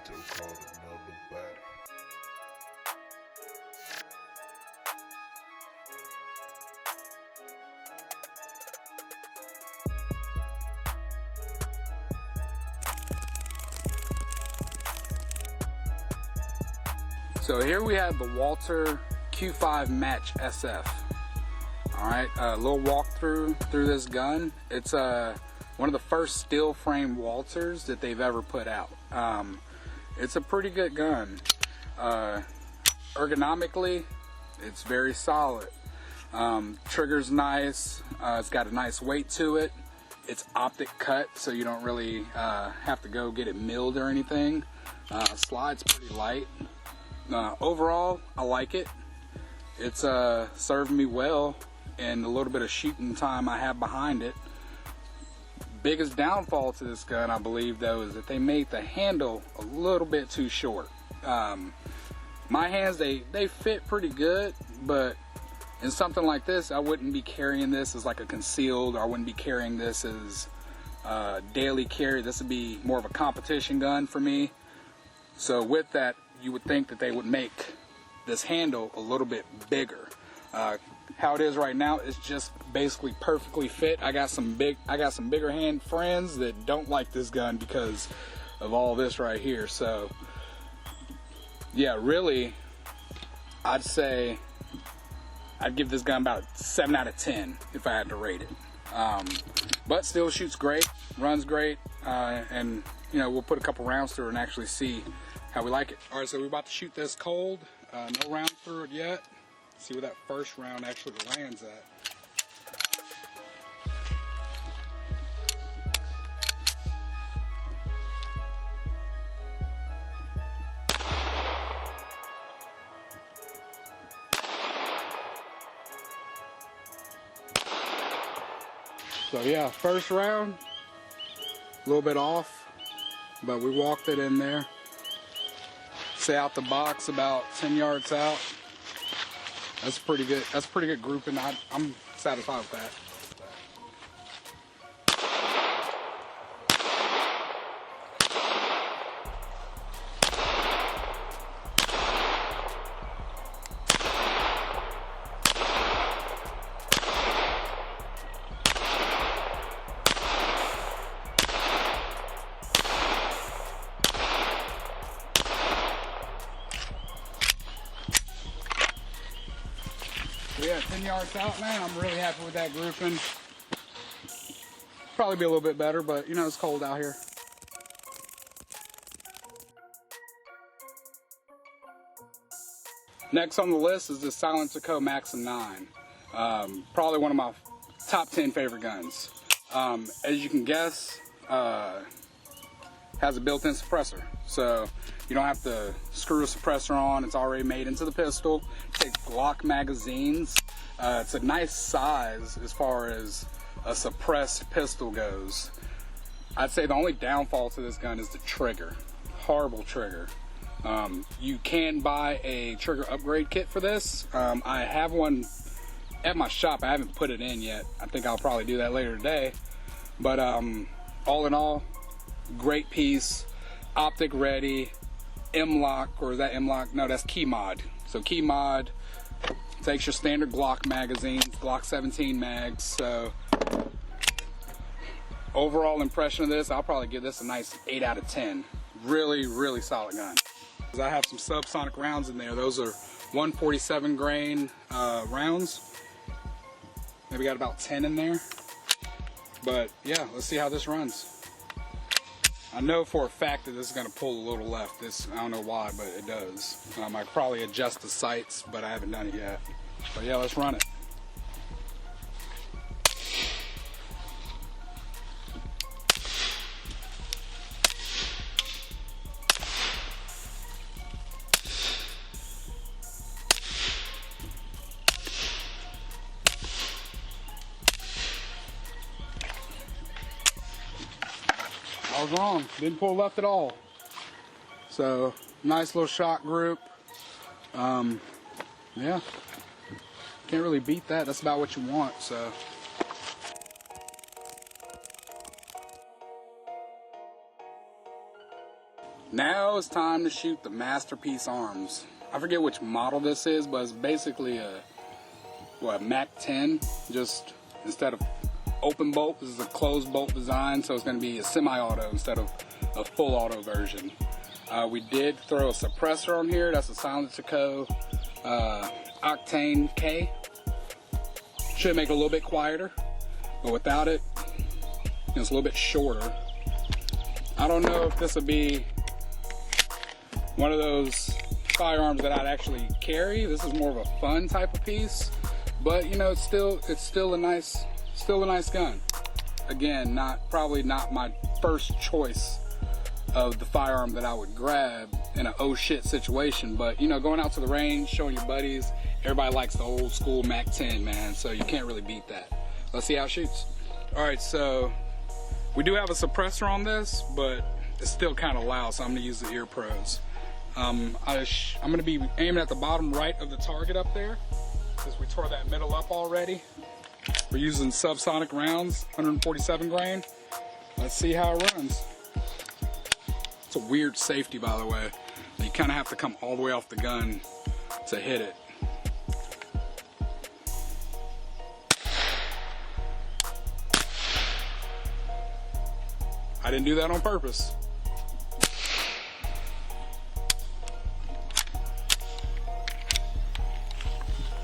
Tito called another batter. So here we have the Walter Q5 Match SF. Alright, a little walkthrough through this gun. It's one of the first steel frame Walters that they've ever put out. It's a pretty good gun. Ergonomically, it's very solid. Trigger's nice. It's got a nice weight to it. It's optic cut, so you don't really have to go get it milled or anything. Slide's pretty light. Overall, I like it. It's served me well in the little bit of shooting time I have behind it. Biggest downfall to this gun, I believe, though, is that they made the handle a little bit too short. My hands, they fit pretty good, but in something like this, I wouldn't be carrying this as like a concealed, or I wouldn't be carrying this as daily carry. This would be more of a competition gun for me. So with that, you would think that they would make this handle a little bit bigger. How it is right now is just basically perfectly fit. I got some bigger hand friends that don't like this gun because of all this right here. So yeah, really, I'd say I'd give this gun about 7 out of 10 if I had to rate it. But still shoots great, runs great, and you know, we'll put a couple rounds through it and actually see how we like it. All right, so we're about to shoot this cold. No round through it yet. See where that first round actually lands at. So yeah, first round, a little bit off, but we walked it in there. Say out the box about 10 yards out. That's pretty good. That's pretty good grouping. I'm satisfied with that. Yeah, 10 yards out, man. I'm really happy with that grouping. Probably be a little bit better, but you know, it's cold out here. Next on the list is the silencer Co Maxim 9. Probably one of my top 10 favorite guns. As you can guess, has a built-in suppressor, so you don't have to screw a suppressor on. It's already made into the pistol. It takes Glock magazines. It's a nice size as far as a suppressed pistol goes. I'd say the only downfall to this gun is the trigger. Horrible trigger. You can buy a trigger upgrade kit for this. I have one at my shop. I haven't put it in yet. I think I'll probably do that later today. But all in all, great piece, optic ready, M-lock, or is that M-lock? No, that's key mod. So key mod takes your standard Glock magazines, Glock 17 mags. So overall impression of this, I'll probably give this a nice 8 out of 10. Really, really solid gun. I have some subsonic rounds in there. Those are 147 grain rounds. Maybe got about 10 in there. But yeah, let's see how this runs. I know for a fact that this is going to pull a little left. I don't know why, but it does. I could probably adjust the sights, but I haven't done it yet. But yeah, let's run it. I was wrong, didn't pull left at all. So nice little shot group. Yeah, can't really beat that. That's about what you want. So Now it's time to shoot the Masterpiece arms. I forget which model this is, but it's basically a Mac 10. Just instead of open bolt, this is a closed bolt design, so it's going to be a semi-auto instead of a full auto version. We did throw a suppressor on here. That's a silencer Co Octane K. Should make it a little bit quieter, but without it, it's a little bit shorter. I don't know if this would be one of those firearms that I'd actually carry. This is more of a fun type of piece, but you know, it's still a nice gun. Again, probably not my first choice of the firearm that I would grab in an oh shit situation, but you know, going out to the range, showing your buddies, everybody likes the old school Mac 10, man, so you can't really beat that. Let's see how it shoots. All right, so we do have a suppressor on this, but it's still kind of loud, so I'm gonna use the Ear Pros. I'm gonna be aiming at the bottom right of the target up there, because we tore that middle up already. We're using subsonic rounds, 147 grain. Let's see how it runs. It's a weird safety, by the way. You kind of have to come all the way off the gun to hit it. I didn't do that on purpose.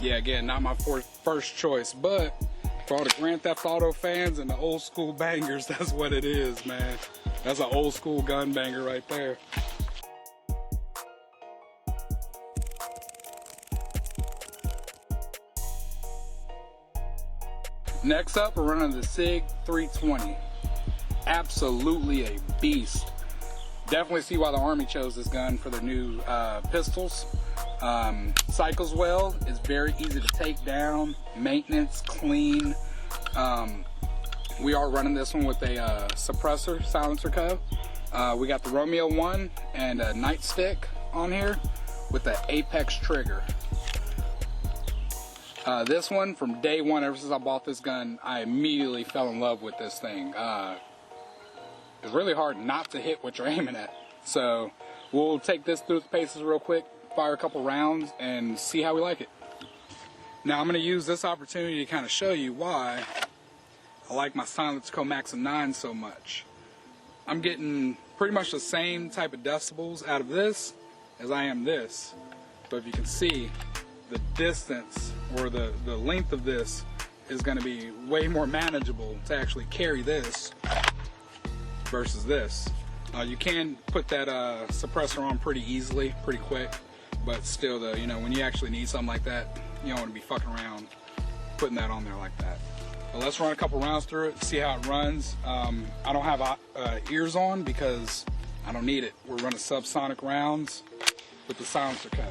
Yeah, again, not my first choice, but for all the Grand Theft Auto fans and the old school bangers, that's what it is, man. That's an old school gun banger right there. Next up, we're running the Sig 320. Absolutely a beast. Definitely see why the Army chose this gun for their new pistols. Cycles well, it's very easy to take down, maintenance, clean. We are running this one with a suppressor, silencer Co. We got the Romeo 1 and a nightstick on here with the Apex trigger. This one, from day one, ever since I bought this gun, I immediately fell in love with this thing. It's really hard not to hit what you're aiming at. So we'll take this through the paces real quick, fire a couple rounds, and see how we like it. Now I'm going to use this opportunity to kind of show you why I like my silenced Co Maxim 9 so much. I'm getting pretty much the same type of decibels out of this as I am this. But if you can see, the distance or the length of this is going to be way more manageable to actually carry this versus this. You can put that suppressor on pretty easily, pretty quick, but still, though, you know, when you actually need something like that, you don't want to be fucking around putting that on there like that. But let's run a couple rounds through it, see how it runs. I don't have ears on because I don't need it. We're running subsonic rounds with the silencer Co.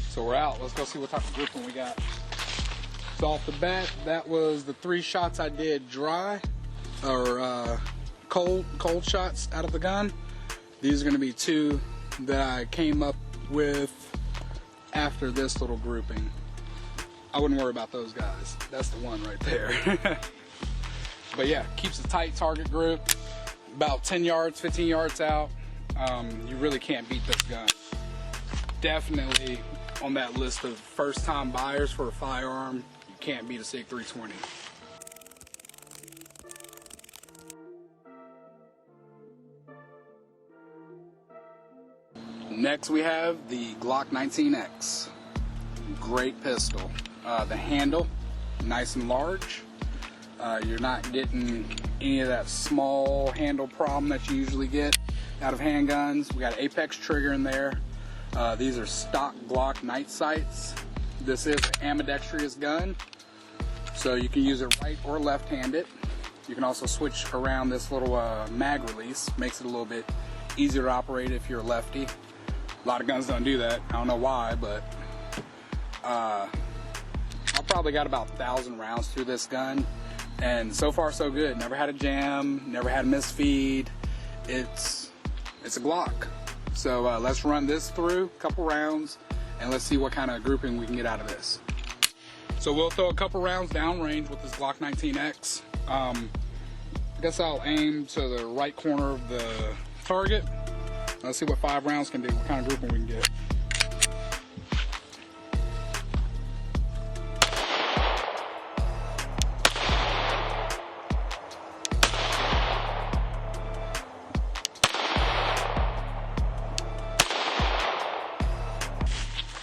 So we're out. Let's go see what type of grouping we got. So off the bat, that was the 3 shots I did dry, or cold shots out of the gun. These are going to be 2 that I came up with after this little grouping. I wouldn't worry about those guys. That's the one right there. But yeah, keeps a tight target group, about 10 yards, 15 yards out. You really can't beat this gun. Definitely on that list of first-time buyers for a firearm, you can't beat a Sig 320. Next we have the Glock 19x. Great pistol. The handle, nice and large. You're not getting any of that small handle problem that you usually get out of handguns. We got an Apex trigger in there. These are stock Glock night sights. This is an ambidextrous gun, so you can use it right or left-handed. You can also switch around this little mag release. Makes it a little bit easier to operate if you're a lefty. A lot of guns don't do that. I don't know why, but I probably got about 1,000 rounds through this gun, and so far so good. Never had a jam, never had a misfeed. It's it's a Glock. So let's run this through a couple rounds and let's see what kind of grouping we can get out of this. So we'll throw a couple rounds downrange with this Glock 19x. I guess I'll aim to the right corner of the target. Let's see what 5 rounds can do, what kind of grouping we can get.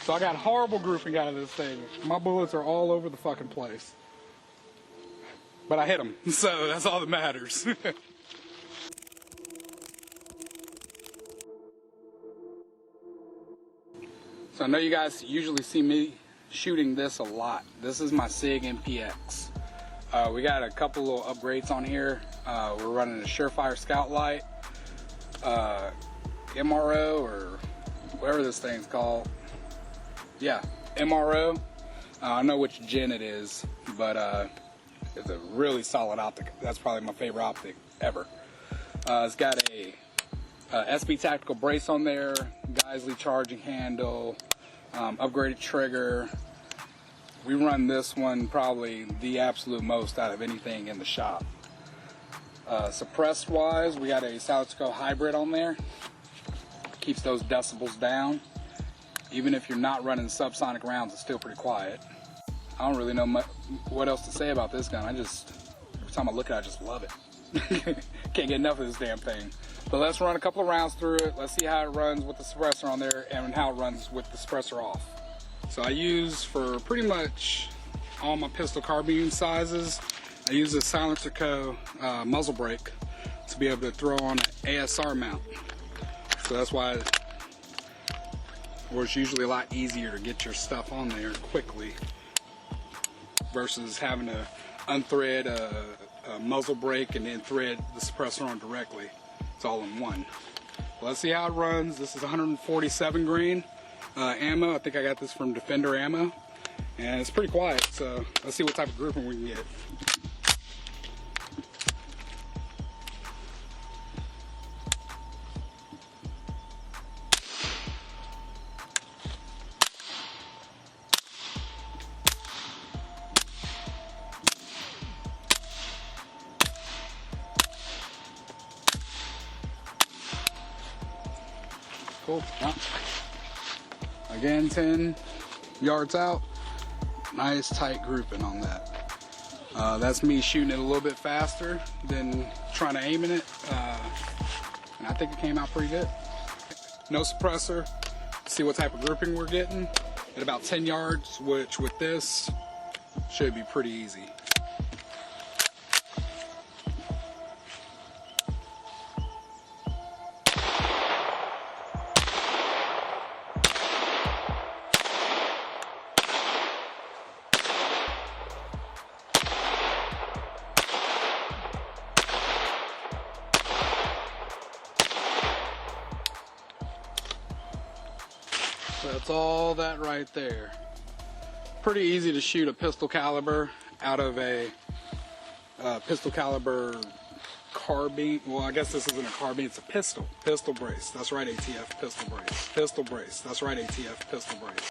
So I got horrible grouping out of this thing. My bullets are all over the fucking place. But I hit them, so that's all that matters. So I know you guys usually see me shooting this a lot. This is my Sig MPX. We got a couple little upgrades on here. We're running a Surefire Scout Light, MRO, or whatever this thing's called. Yeah, MRO. I know which gen it is, but it's a really solid optic. That's probably my favorite optic ever. It's got a SB Tactical brace on there, Geisley charging handle, upgraded trigger. We run this one probably the absolute most out of anything in the shop. Suppressed wise, we got a Solid Co hybrid on there. Keeps those decibels down. Even if you're not running subsonic rounds, it's still pretty quiet. I don't really know what else to say about this gun. Every time I look at it, I just love it. Can't get enough of this damn thing. But let's run a couple of rounds through it. Let's see how it runs with the suppressor on there and how it runs with the suppressor off. So I use, for pretty much all my pistol carbine sizes, I use a Silencer Co muzzle brake to be able to throw on an ASR mount. So that's why it's usually a lot easier to get your stuff on there quickly versus having to unthread a muzzle brake and then thread the suppressor on directly. It's all in one. Let's see how it runs. This is 147 grain ammo. I think I got this from Defender Ammo, and it's pretty quiet, so let's see what type of grouping we can get. Cool. Again, 10 yards out. Nice tight grouping on that. That's me shooting it a little bit faster than trying to aim in it. And I think it came out pretty good. No suppressor. See what type of grouping we're getting. At about 10 yards, which with this should be pretty easy. That's all that right there. Pretty easy to shoot a pistol caliber out of a pistol caliber carbine. Well, I guess this isn't a carbine, it's a pistol brace. That's right, ATF, pistol brace. Pistol brace. That's right, ATF, pistol brace.